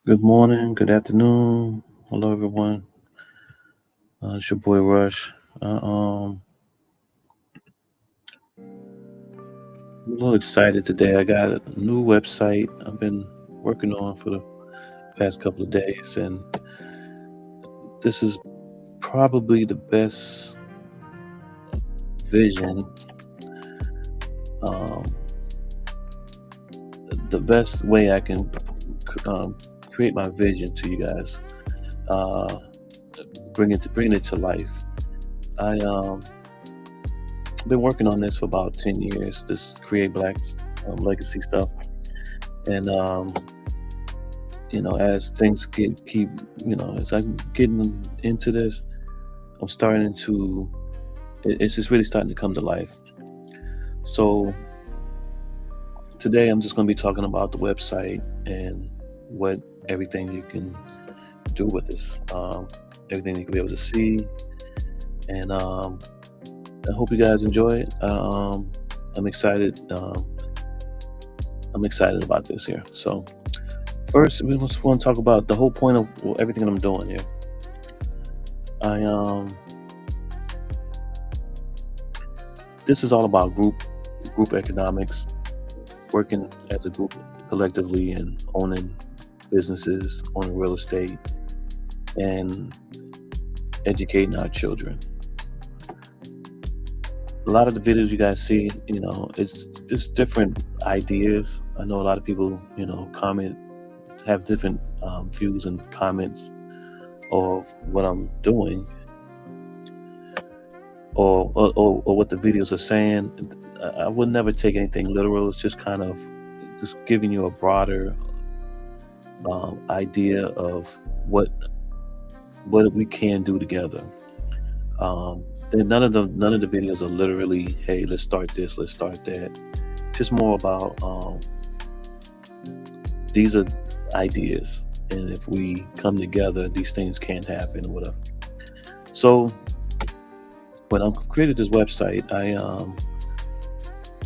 Good morning, good afternoon. Hello, everyone. It's your boy Rush. I'm a little excited today. I got a new website I've been working on for the past couple of days, and this is probably vision, um, the best way I can um, create my vision to you guys, uh, bring it to life. I been working on this for about 10 years. This Create Black's legacy stuff, and as things keep, as I'm getting into this, I'm starting to, it's just really starting to come to life. So today I'm just going to be talking about the website and what everything you can do with this, everything you can be able to see. And I hope you guys enjoy it. I'm excited. I'm excited about this here. So first, we just want to talk about the whole point of everything that I'm doing here. I This is all about group economics, working as a group collectively and owning businesses, owning real estate, and educating our children. A lot of the videos you guys see, it's just different ideas. I know a lot of people, have different views and comments of what I'm doing, or what the videos are saying. I would never take anything literal. It's just kind of just giving you a broader idea of what we can do together. Then none of the videos are literally, hey, let's start this, let's start that. Just more about these are ideas, and if we come together, these things can happen or whatever. So when I created this website, I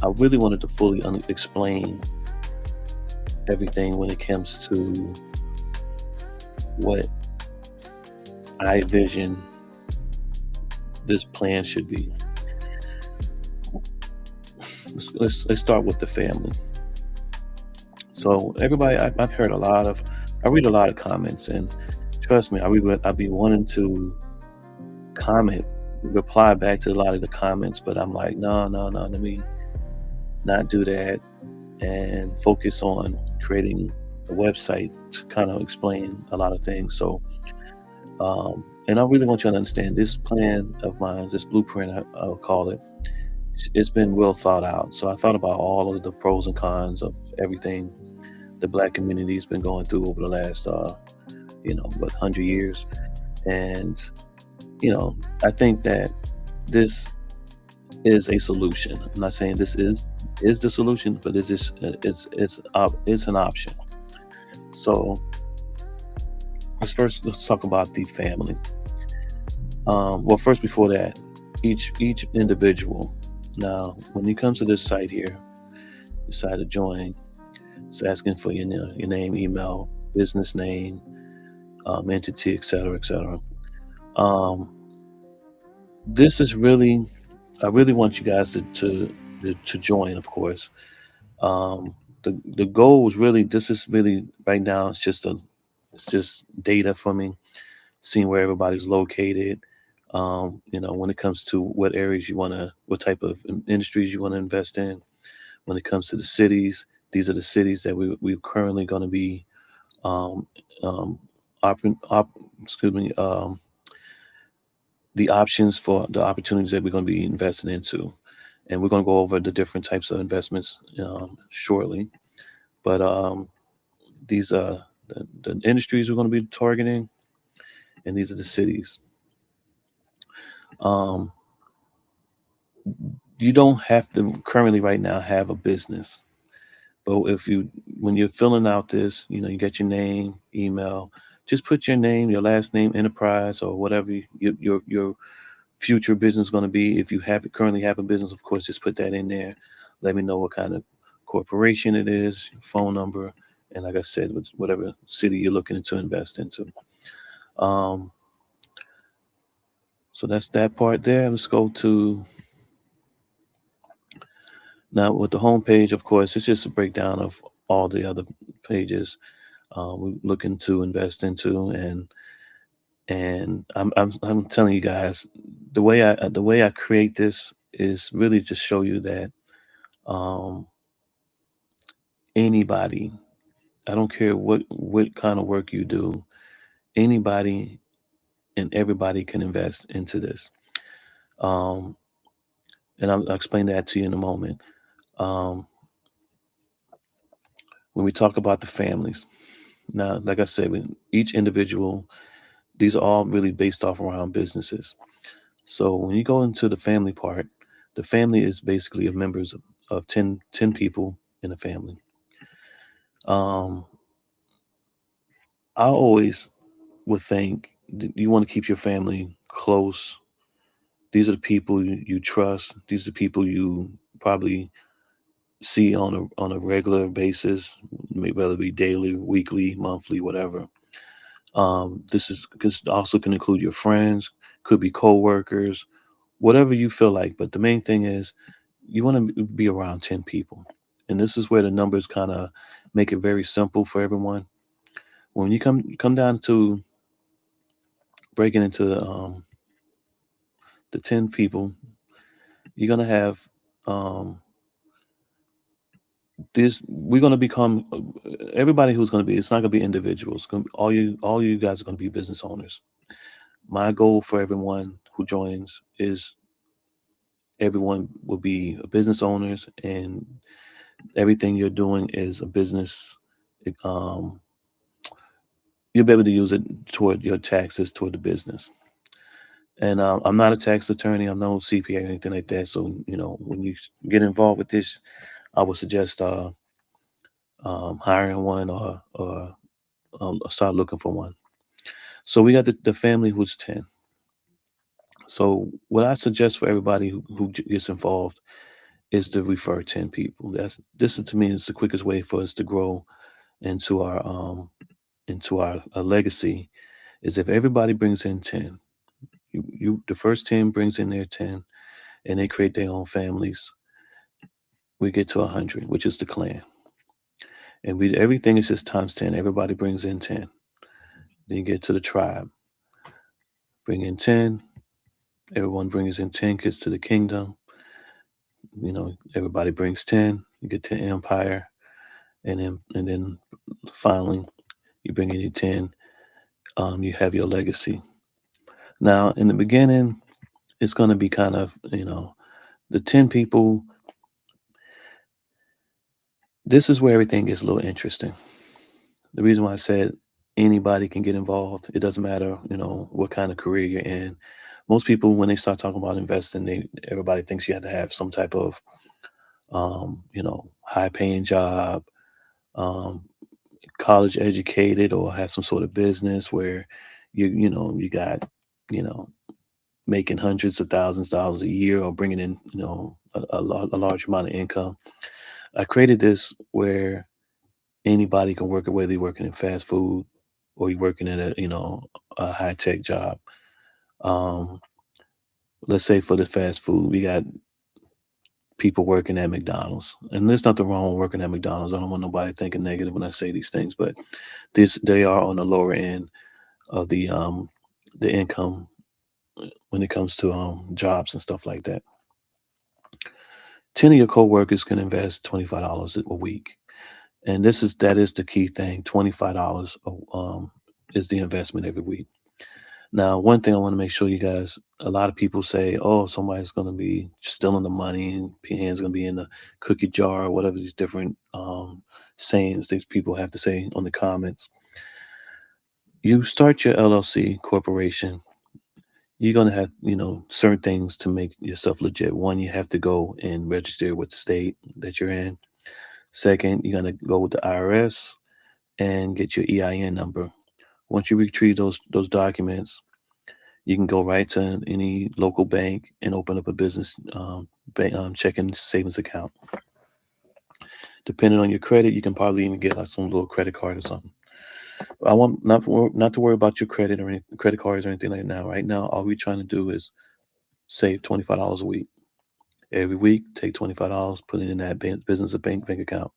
really wanted to fully explain everything when it comes to what I vision this plan should be. Let's start with the family. So everybody, I've heard I read a lot of comments, and trust me, I'd be wanting to comment, reply back to a lot of the comments, but I'm like, no, no, no, let me not do that and focus on creating a website to kind of explain a lot of things. So, and I really want you to understand this plan of mine, this blueprint, I'll call it. It's been well thought out. So I thought about all of the pros and cons of everything the Black community has been going through over the last, 100 years, and I think that this is a solution. I'm not saying this is the solution, but it's an option. So let's talk about the family. Well, first before that, each individual. Now, when it comes to this site here, decide to join. It's asking for your name, email, business name, entity, etc., etc. Um, this is really, I really want you guys to join, of course. The goal was really, this is really right now. It's just data for me, seeing where everybody's located. When it comes to what areas what type of industries you want to invest in. When it comes to the cities, these are the cities that we're currently going to be, um, um, op, op, excuse me, the options for the opportunities that we're going to be investing into. And we're going to go over the different types of investments shortly. But these are the industries we're going to be targeting, and these are the cities. Um, you don't have to currently right now have a business, but when you're filling out this, you get your name, email. Just put your name, your last name, enterprise, or whatever your future business is going to be. If you currently have a business, of course, just put that in there. Let me know what kind of corporation it is, your phone number, And like I said, whatever city you're looking to invest into. Um, so that's that part there. Let's go to now with the home page. Of course, it's just a breakdown of all the other pages we're looking to invest into, and I'm telling you guys, the way I create this is really to show you that um, anybody, I don't care what kind of work you do, anybody and everybody can invest into this. Um, and I'll explain that to you in a moment. Um, when we talk about the families, now, like I said, when each individual, these are all really based off around businesses. So when you go into the family part, the family is basically of members of 10 people in a family. Um, I always would think you want to keep your family close. These are the people you trust. These are the people you probably see on a regular basis, whether it be daily, weekly, monthly, whatever. This is also can include your friends, could be coworkers, whatever you feel like. But the main thing is you want to be around 10 people. And this is where the numbers kind of make it very simple for everyone. When you come down to breaking into the 10 people, you're going to have this we're going to become everybody who's going to be it's not going to be individuals. It's going to be, all you guys are going to be business owners. My goal for everyone who joins is everyone will be business owners, and everything you're doing is a business. um, you'll be able to use it toward your taxes toward the business. And I'm not a tax attorney. I'm no CPA or anything like that. So when you get involved with this, I would suggest hiring one or start looking for one. So we got the family who's 10. So what I suggest for everybody who gets involved is to refer 10 people. This is to me is the quickest way for us to grow into our legacy. Is if everybody brings in 10. You the first 10 brings in their 10, and they create their own families. We get to 100, which is the clan, and we everything is just times 10. Everybody brings in 10. Then you get to the tribe, bring in 10. Everyone brings in 10 kids to the kingdom. Everybody brings 10. You get to empire, and then finally you bring in your 10. You have your legacy. Now, in the beginning, it's going to be kind of the 10 people. This is where everything gets a little interesting. The reason why I said anybody can get involved, it doesn't matter, what kind of career you're in. Most people, when they start talking about investing, everybody thinks you have to have some type of, high paying job, um, college educated, or have some sort of business where you got, you know, making hundreds of thousands of dollars a year or bringing in, a large amount of income. I created this where anybody can work it, whether you're working in fast food or you're working at a high tech job. Um, let's say for the fast food, we got people working at McDonald's, and there's nothing wrong with working at McDonald's. I don't want nobody thinking negative when I say these things, but they are on the lower end of the income when it comes to jobs and stuff like that. 10 of your coworkers can invest $25 a week, and that is the key thing. $25 is the investment every week. Now, one thing I want to make sure you guys, a lot of people say, oh, somebody's going to be stealing the money and hands going to be in the cookie jar or whatever these different sayings these people have to say on the comments. You start your LLC corporation, you're going to have, certain things to make yourself legit. One, you have to go and register with the state that you're in. Second, you're going to go with the IRS and get your EIN number. Once you retrieve those documents, you can go right to any local bank and open up a business checking savings account. Depending on your credit, you can probably even get like some little credit card or something. I want not to worry about your credit or any credit cards or anything like that. Right now, all we're trying to do is save $25 a week. Every week, take $25, put it in that business or bank account.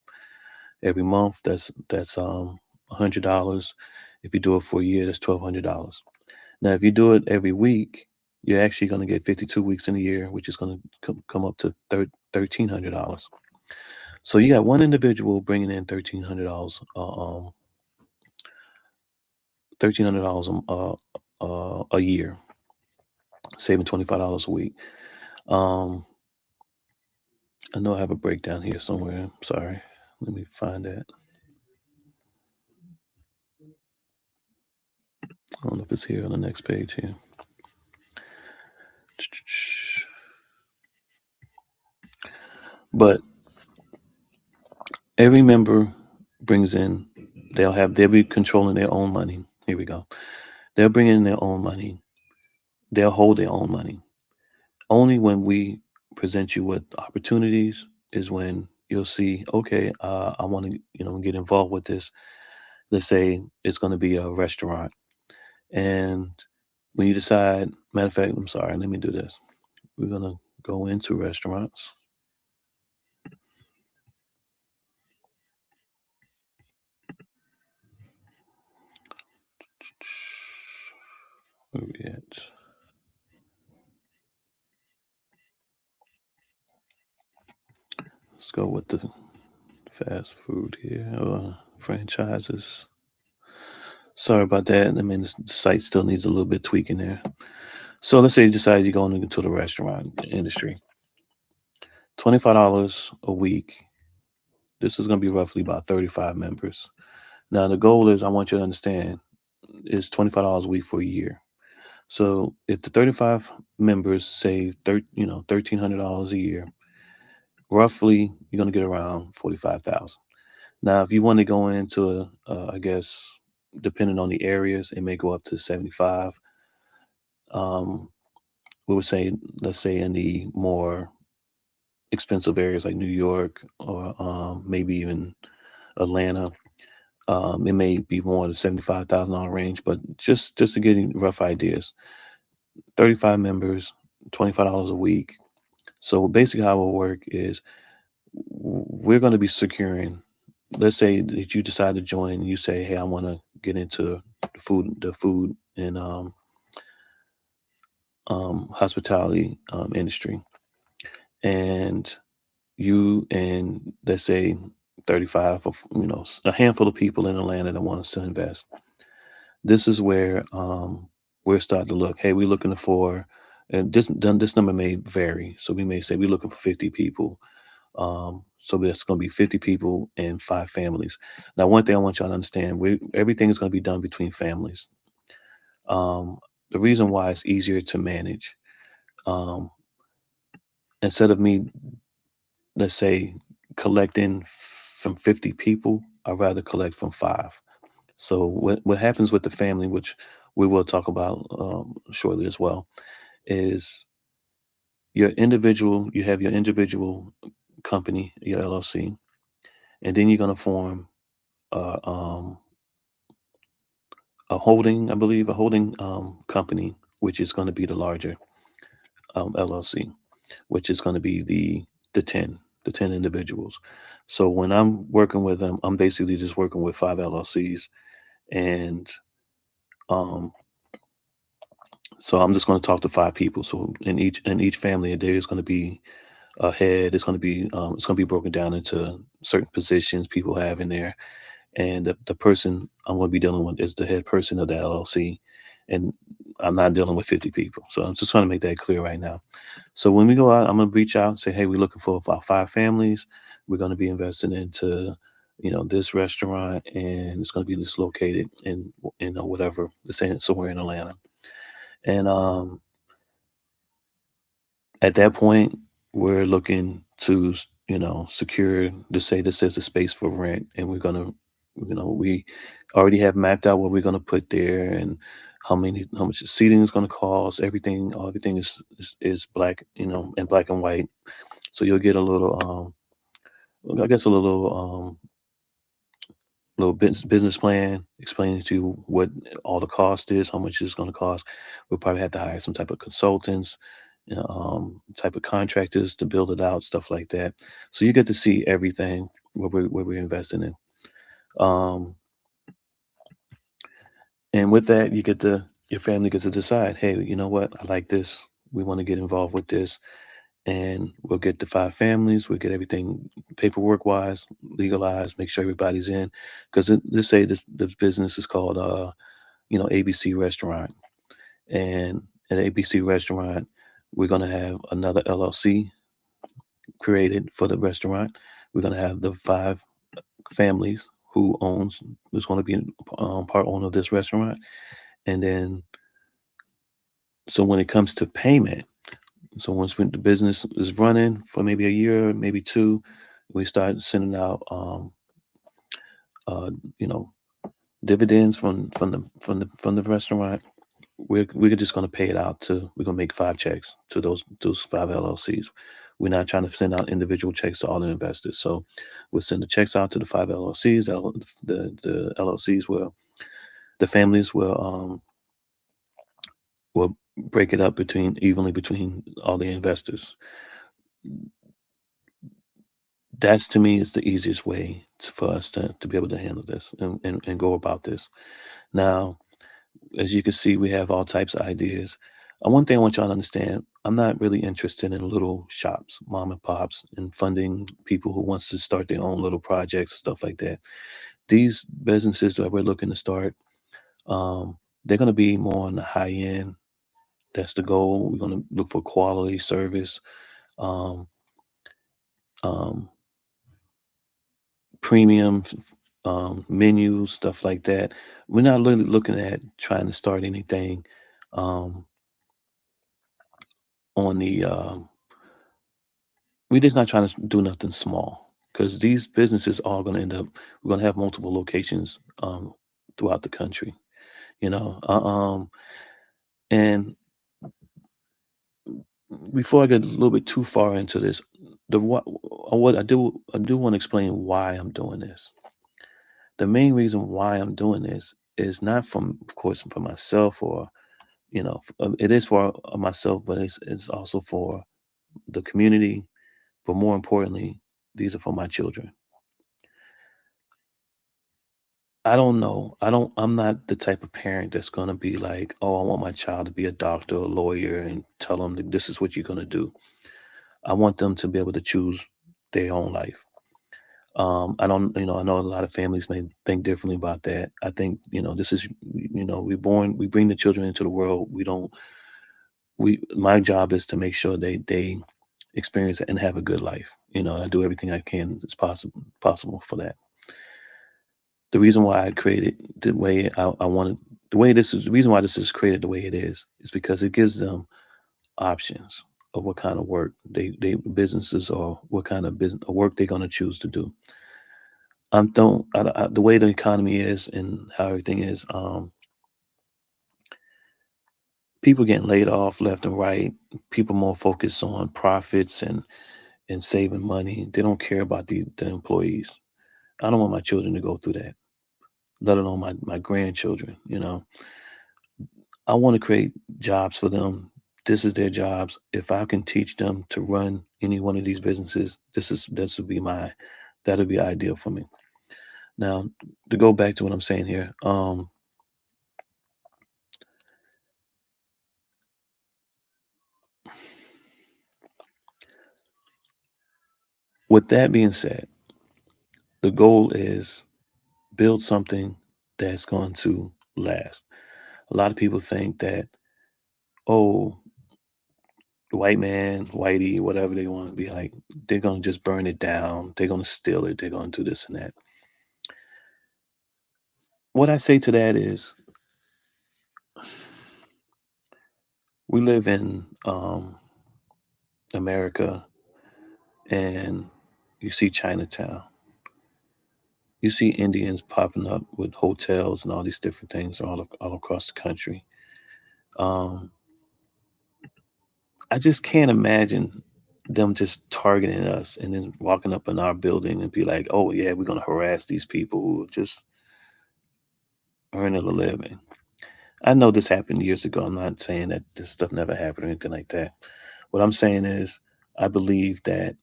Every month, that's $100. If you do it for a year, that's $1,200. Now, if you do it every week, you're actually going to get 52 weeks in a year, which is going to come up to $1,300. So you got one individual bringing in $1,300, $1,300 a year, saving $25 a week. Um, I know I have a breakdown here somewhere. Sorry, let me find that. I don't know if it's here on the next page here. But every member brings in, they'll be controlling their own money. Here we go. They'll bring in their own money. They'll hold their own money. Only when we present you with opportunities is when you'll see, okay, I want to, get involved with this. Let's say it's going to be a restaurant. And when you decide, matter of fact, I'm sorry, let me do this. We're going to go into restaurants. Where we at? Let's go with the fast food here, franchises. Sorry about that. I mean, the site still needs a little bit tweaking there. So let's say you decide you're going into the restaurant industry. $25 a week. This is going to be roughly about 35 members. Now the goal is, I want you to understand, is $25 a week for a year. So if the 35 members save $1,300 a year, roughly you're going to get around 45,000. Now, if you want to go into I guess, depending on the areas, it may go up to 75. Um, we would say, let's say in the more expensive areas like New York or maybe even Atlanta, it may be more the $75,000 range. But just to get you rough ideas, 35 members, $25 a week. So basically, how it will work is we're going to be securing. Let's say that you decide to join. You say, "Hey, I want to get into the food and hospitality industry," and you and let's say 35 of a handful of people in Atlanta that want us to invest. This is where we're starting to look. Hey, we're looking for, and this number may vary. So we may say we're looking for 50 people. So that's going to be 50 people and 5 families. Now, one thing I want y'all to understand: everything is going to be done between families. Um, the reason why it's easier to manage, um, instead of me, let's say, collecting from 50 people, I'd rather collect from 5. So what happens with the family, which we will talk about shortly as well, is you have your individual company, your LLC, and then you're going to form uh, um, a holding, I believe, a holding company, which is going to be the larger LLC, which is going to be the 10, the 10 individuals. So when I'm working with them, I'm basically just working with 5 LLCs, and um, so I'm just going to talk to 5 people. So in each family, there is going to be a head. It's going to be broken down into certain positions people have in there, and the person I'm going to be dealing with is the head person of the LLC, and I'm not dealing with 50 people. So I'm just trying to make that clear right now. So when we go out, I'm going to reach out and say, hey, we're looking for about 5 families. We're going to be investing into, this restaurant, and it's going to be dislocated in whatever, the same somewhere in Atlanta. And at that point, we're looking to, secure, to say this is a space for rent, and we're going to, we already have mapped out what we're going to put there, and how much the seating is going to cost. Everything is black, in black and white. So you'll get a little I guess a little business plan explaining to you what all the cost is, how much it's going to cost. We'll probably have to hire some type of consultants, type of contractors to build it out, stuff like that. So you get to see everything what we're investing in. Um, and with that, your family gets to decide, hey, you know what? I like this. We want to get involved with this. And we'll get the five families. We'll get everything paperwork wise, legalized, make sure everybody's in. Because let's say this business is called, ABC Restaurant. And at ABC Restaurant, we're going to have another LLC created for the restaurant. We're going to have the five families who's going to be part owner of this restaurant. And then, so when it comes to payment, so once when the business is running for maybe a year, maybe two, we start sending out, uh, you know, dividends from the restaurant. We're just going to pay it out to. We're going to make five checks to those five LLCs. We're not trying to send out individual checks to all the investors. So we'll send the checks out to the five LLCs. The LLCs the families will break it up evenly between all the investors. That's to me is the easiest way for us to be able to handle this and go about this. Now, as you can see, we have all types of ideas. One thing I want y'all to understand, I'm not really interested in little shops, mom and pops, and funding people who wants to start their own little projects and stuff like that. These businesses that we're looking to start, um, they're going to be more on the high end. That's the goal. We're going to look for quality service, um, um, premium menus, stuff like that. We're not really looking at trying to start anything um, on the. We're just not trying to do nothing small because these businesses are going to end up. We're going to have multiple locations throughout the country. You know, and before I get a little bit too far into this, what I do want to explain why I'm doing this. The main reason why I'm doing this is not from, of course, for myself or it is for myself, but it's also for the community. But more importantly, these are for my children. I don't know. I'm not the type of parent that's gonna be like, oh, I want my child to be a doctor or a lawyer and tell them that this is what you're gonna do. I want them to be able to choose their own life. I don't, I know a lot of families may think differently about that. I think, this is, we bring the children into the world. My job is to make sure they experience it and have a good life. I do everything I can that's possible for that. The reason why I created the way I wanted, the reason why this is created the way it is because it gives them options of what kind of work they businesses or what kind of business or work they're going to choose to do. Don't the way the economy is and how everything is, people getting laid off left and right. People more focused on profits and saving money. They don't care about the employees. I don't want my children to go through that, let alone my grandchildren. I want to create jobs for them. This is their jobs. If I can teach them to run any one of these businesses, this would be that'd be ideal for me. Now, to go back to what I'm saying here, with that being said, the goal is build something that's going to last. A lot of people think that, oh, white man, whitey, whatever they want to be like, they're going to just burn it down. They're going to steal it. They're going to do this and that. What I say to that is, we live in America and you see Chinatown. You see Indians popping up with hotels and all these different things all across the country. Um, I just can't imagine. them just targeting us and then walking up in our building and be like, oh yeah, we're gonna harass these people who are just earning a living. I know this happened years ago. I'm not saying that this stuff never happened or anything like that. What I'm saying is, I believe that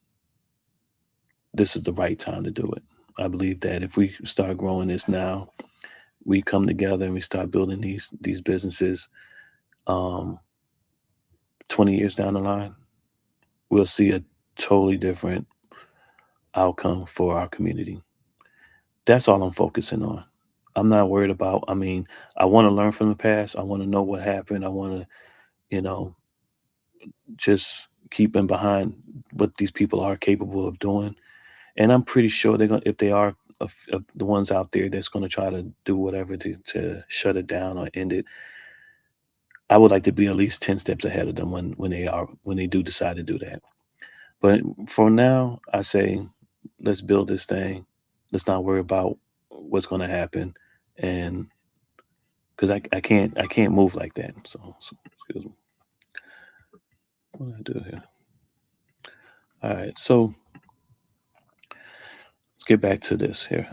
this is the right time to do it. I believe that if we start growing this now, we come together and we start building these businesses. Um, 20 years down the line, we'll see a totally different outcome for our community. That's all I'm focusing on. I'm not worried about. I mean, I want to learn from the past. I want to know what happened. I want to, you know, just keep in behind what these people are capable of doing. And I'm pretty sure they're gonna, if they are the ones out there that's going to try to do whatever to shut it down or end it, I would like to be at least 10 steps ahead of them when they do decide to do that. But for now, I say let's build this thing. Let's not worry about what's going to happen, and because I can't move like that. So excuse me. What do I do here? All right, so let's get back to this here.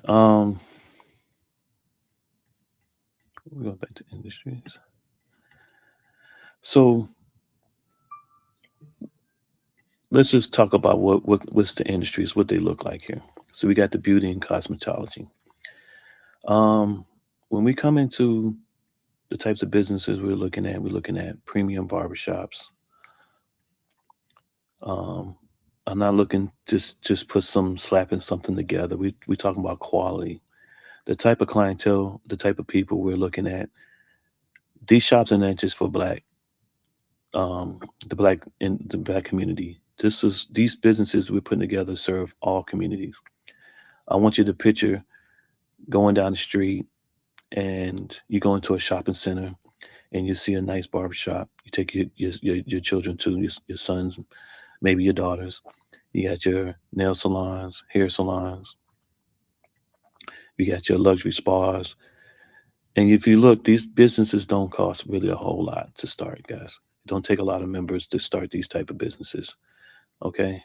We go back to industries. So let's just talk about what's the industries, what they look like here. So we got the beauty and cosmetology. Um, when we come into the types of businesses we're looking at premium barbershops. Um, I'm not looking just put some slapping something together. We talking about quality. The type of clientele, the type of people we're looking at. These shops are not just for um, the black community. This is these businesses we're putting together serve all communities. I want you to picture going down the street and you go into a shopping center and you see a nice barber shop. You take your children to your sons, maybe your daughters. You got your nail salons, hair salons. You got your luxury spas. And if you look, these businesses don't cost really a whole lot to start, guys. It don't take a lot of members to start these type of businesses. Okay,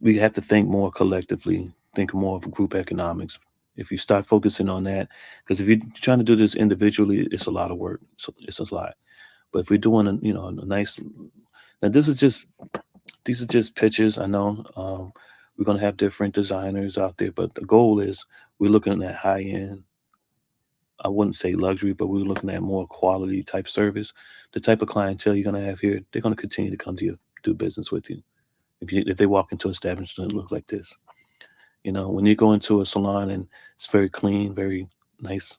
we have to think more collectively, think more of group economics. If you start focusing on that, because if you're trying to do this individually, it's a lot of work. So it's a lot. But if we're doing a nice, now these are just pictures. I know we're gonna have different designers out there, but the goal is we're looking at high end. I wouldn't say luxury, but we're looking at more quality type service. The type of clientele you're gonna have here, they're gonna continue to come to you, do business with you. If they walk into an establishment that look like this, when you go into a salon and it's very clean, very nice,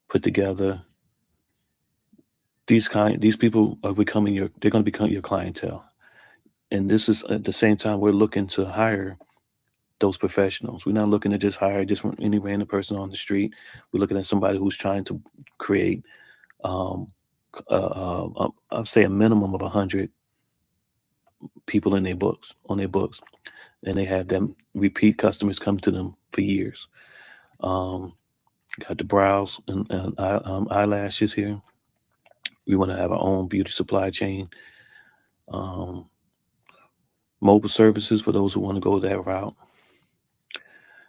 put together. These people are becoming they're gonna become your clientele. And this is at the same time we're looking to hire those professionals. We're not looking to just hire just any random person on the street. We're looking at somebody who's trying to create, um, I'd say a minimum of 100 people in their books, on their books, and they have them repeat customers come to them for years. Um, got the brows and eyelashes here. We want to have our own beauty supply chain, um, mobile services for those who want to go that route,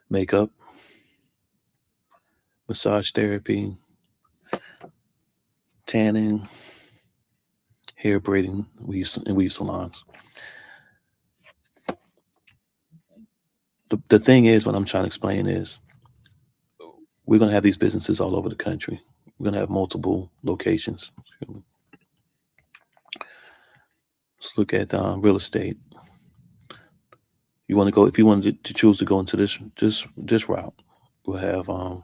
makeup, massage therapy, tanning, hair braiding, weave salons. The thing is, what I'm trying to explain is we're going to have these businesses all over the country. We're going to have multiple locations. Let's look at real estate. You want to go if you wanted to choose to go into this route. We'll have we're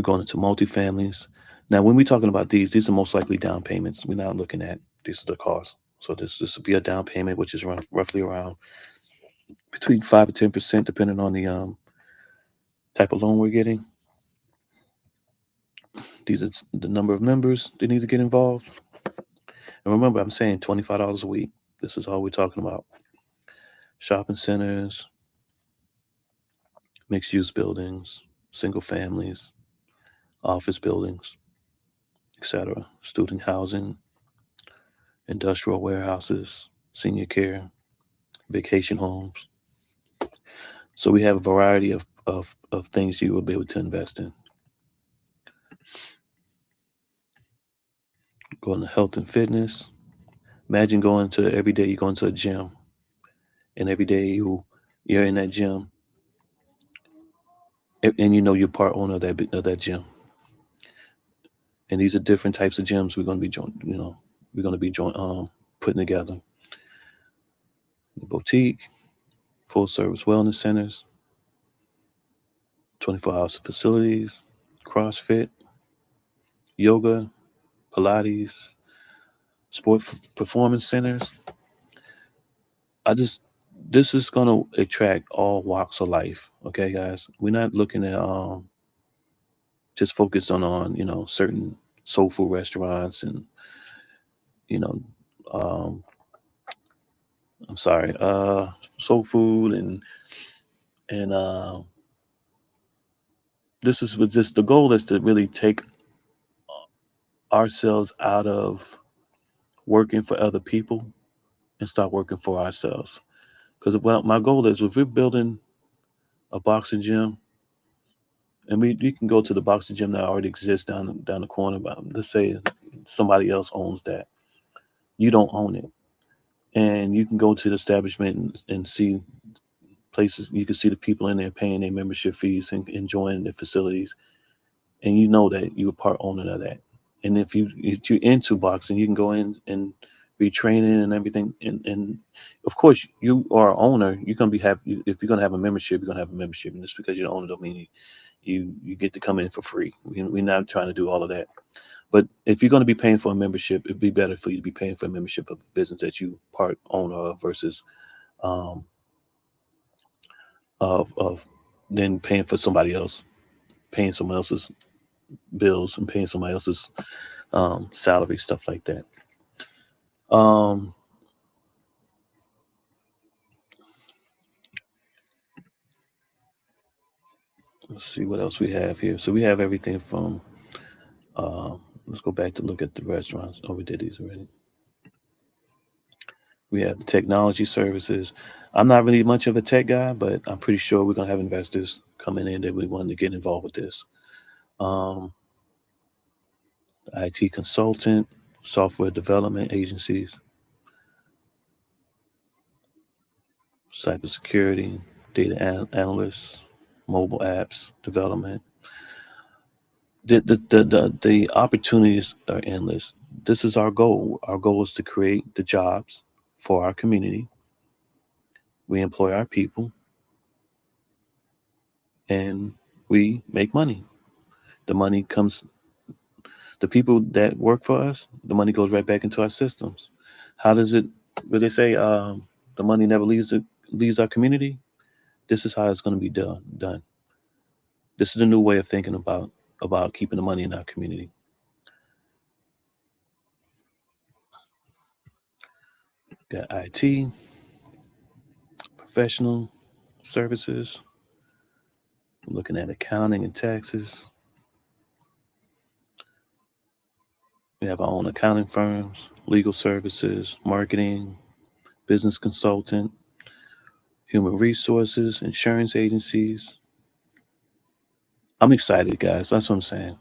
going into multifamilies. Now, when we're talking about these are most likely down payments. We're not looking at these are the costs. So this will be a down payment, which is roughly around between 5 to 10%, depending on the type of loan we're getting. These are the number of members that need to get involved. And remember, I'm saying $25 a week. This is all we're talking about. Shopping centers, mixed use buildings, single families, office buildings, etc. Student housing, industrial warehouses, senior care, vacation homes. So we have a variety of things you will be able to invest in. Going to health and fitness. Imagine going to every day you go into a gym, and every day you're in that gym, and you know you're part owner of that gym. And these are different types of gyms we're going to be putting together. Boutique, full service wellness centers, 24-hour facilities, CrossFit, yoga, Pilates, performance centers. I just This is going to attract all walks of life. Okay, guys, we're not looking at just focus on certain soul food restaurants and you know um I'm sorry, soul food and this is with this the goal is to really take ourselves out of working for other people and start working for ourselves. Because my goal is, if we're building a boxing gym, and we can go to the boxing gym that already exists down the corner, but let's say somebody else owns that, you don't own it, and you can go to the establishment and see places, you can see the people in there paying their membership fees and enjoying the facilities, and you know that you're part owner of that. And if you're into boxing, you can go in and be training and everything. And of course, you are an owner. You're gonna be have you, if you're gonna have a membership, you're gonna have a membership. And just because you're the owner don't mean you get to come in for free. We're not trying to do all of that. But if you're gonna be paying for a membership, it'd be better for you to be paying for a membership of a business that you part owner of versus um, of then paying for somebody else, paying someone else's bills and paying somebody else's salary, stuff like that. Um, let's see what else we have here. So we have everything from let's go back to look at the restaurants. Oh, we did these already. We have the technology services. I'm not really much of a tech guy, but I'm pretty sure we're gonna have investors coming in that we want to get involved with this. Um, IT consultant, software development agencies, cybersecurity, data analysts, mobile apps development. The opportunities are endless. This is our goal. Our goal is to create the jobs for our community. We employ our people and we make money. The money comes, the people that work for us, the money goes right back into our systems. How does it, what they say, the money never leaves our community? This is how it's going to be done. This is a new way of thinking about keeping the money in our community. Got IT, professional services, looking at accounting and taxes. We have our own accounting firms, legal services, marketing, business consultant, human resources, insurance agencies. I'm excited, guys. That's what I'm saying.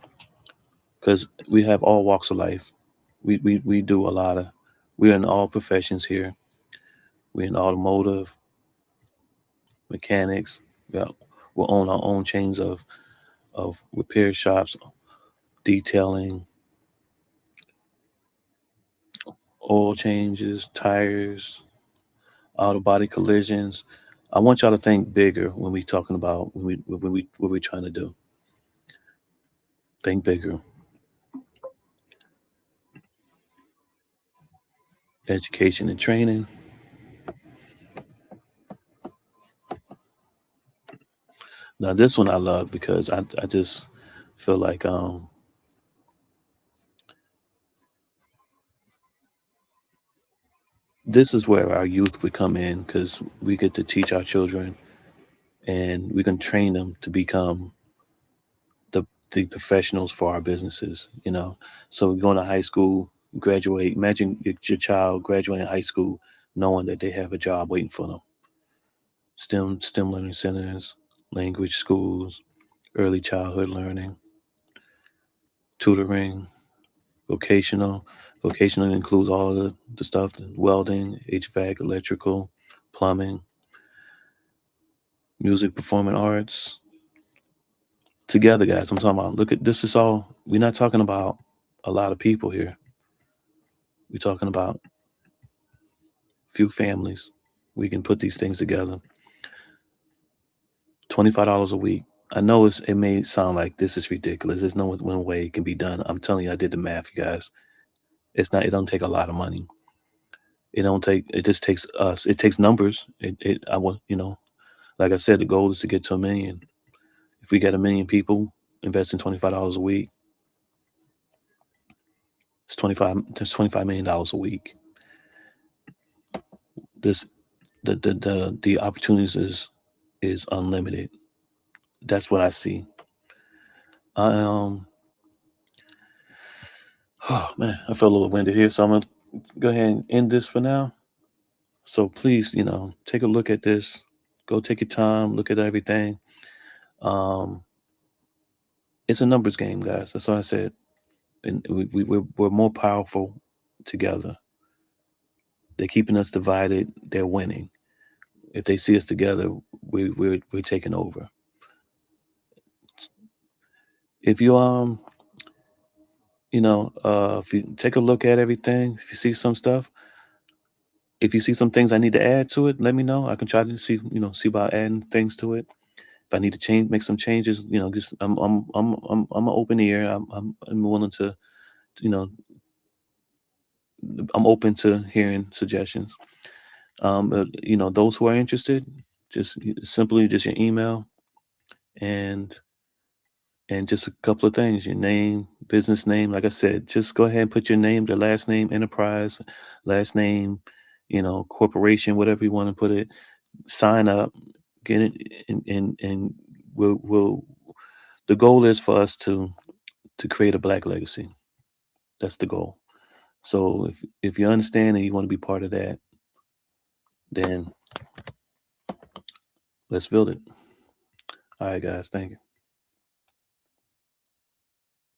Because we have all walks of life. We do a lot of, we're in all professions here. We're in automotive, mechanics. Yeah, we'll own our own chains of repair shops, detailing, oil changes, tires, auto body collisions. I want y'all to think bigger when we talking about when we what we're trying to do. Think bigger. Education and training. Now this one I love because I just feel like this is where our youth would come in because we get to teach our children and we can train them to become the the professionals for our businesses. So we go to high school, graduate. Imagine your child graduating high school knowing that they have a job waiting for them. STEM learning centers, language schools, early childhood learning, tutoring, vocational. Vocational includes all the stuff: welding, HVAC, electrical, plumbing, music, performing arts. Together, guys, I'm talking about. Look at this. Is all. We're not talking about a lot of people here. We're talking about few families. We can put these things together. $25 a week. I know it may sound like this is ridiculous. There's no one way it can be done. I'm telling you, I did the math, you guys. It's not. It don't take a lot of money. It don't take. It just takes us. It takes numbers. I want. Like I said, the goal is to get to 1 million. If we get 1 million people investing $25 a week, it's 25. That's $25 million a week. This the opportunities is unlimited. That's what I see. Um. Oh man, I feel a little winded here, so I'm gonna go ahead and end this for now. So please, take a look at this. Go take your time, look at everything. Um, it's a numbers game, guys. That's all I said. And we're more powerful together. They're keeping us divided. They're winning. If they see us together, we're taking over. If you if you take a look at everything, if you see some stuff, if you see some things I need to add to it, let me know. I can try to see about adding things to it. If I need to make some changes, just I'm an open ear. I'm willing to, you know, I'm open to hearing suggestions. Those who are interested, just simply just your email and just a couple of things, your name, business name. Like I said, just go ahead and put your name, the last name, enterprise, last name, corporation, whatever you want to put it. Sign up, get it, and we'll. The goal is for us to create a black legacy. That's the goal. So if you understand and you want to be part of that, then let's build it. All right, guys. Thank you.